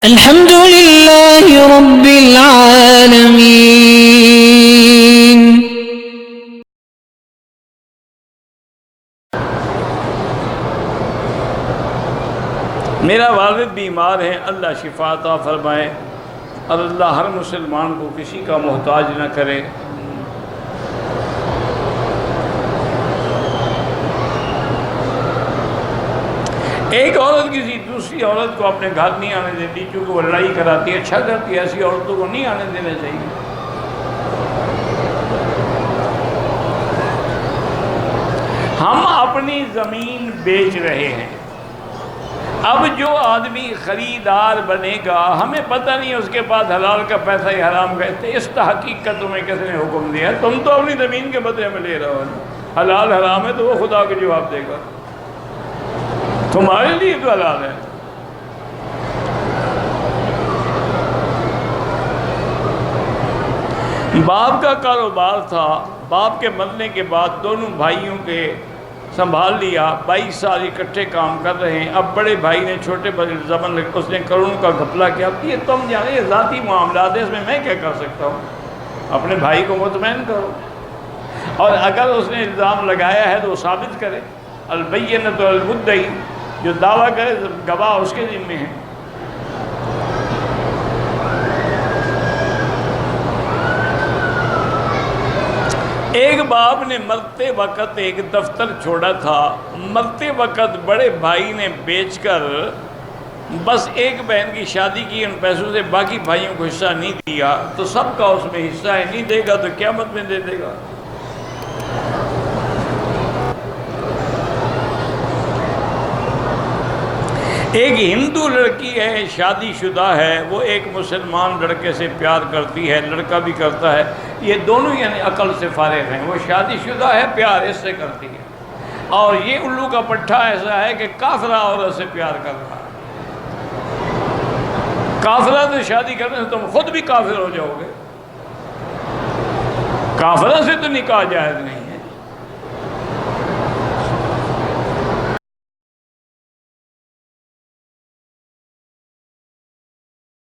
الحمد لله رب العالمين. میرا والد بیمار ہیں، اللہ شفا عطا فرمائے اور اللہ ہر مسلمان کو کسی کا محتاج نہ کرے۔ ایک عورت کسی دوسری عورت کو اپنے گھر نہیں آنے دیتی کیونکہ وہ لڑائی کراتی ہے، اچھا کرتی ہے، ایسی عورتوں کو نہیں آنے دینا چاہیے۔ ہم اپنی زمین بیچ رہے ہیں، اب جو آدمی خریدار بنے گا ہمیں پتہ نہیں ہے اس کے پاس حلال کا پیسہ یا حرام کا، اس تحقیق کا تمہیں کس نے حکم دیا؟ تم تو اپنی زمین کے بدلے میں لے رہے ہو، حلال حرام ہے تو وہ خدا کو جواب دے گا، تمہارے لیے تو حلال ہے۔ باپ کا کاروبار تھا، باپ کے مرنے کے بعد دونوں بھائیوں کے سنبھال لیا، 22 سال اکٹھے کام کر رہے ہیں۔ اب بڑے بھائی نے چھوٹے پر الزام اس نے کروڑوں کا گھپلا کیا۔ یہ تم جانے یہ ذاتی معاملات ہے، اس میں کیا کر سکتا ہوں؟ اپنے بھائی کو مطمئن کرو، اور اگر اس نے الزام لگایا ہے تو وہ ثابت کرے۔ البینۃ علی المدعی، جو دعویٰ کرے گواہ اس کے ذمے ہیں۔ ایک باپ نے مرتے وقت ایک دفتر چھوڑا تھا، مرتے وقت بڑے بھائی نے بیچ کر بس ایک بہن کی شادی کی، ان پیسوں سے باقی بھائیوں کو حصہ نہیں دیا، تو سب کا اس میں حصہ ہے، نہیں دے گا تو قیامت میں دے دے گا۔ ایک ہندو لڑکی ہے، شادی شدہ ہے، وہ ایک مسلمان لڑکے سے پیار کرتی ہے، لڑکا بھی کرتا ہے، یہ دونوں یعنی عقل سے فارغ ہیں، وہ شادی شدہ ہے، پیار اس سے کرتی ہے، اور یہ الو کا پٹھا ایسا ہے کہ کافرہ عورت سے پیار کر رہا ہے۔ کافرہ سے شادی کرنے سے تم خود بھی کافر ہو جاؤ گے، کافرہ سے تو نکاح جائز نہیں ہے۔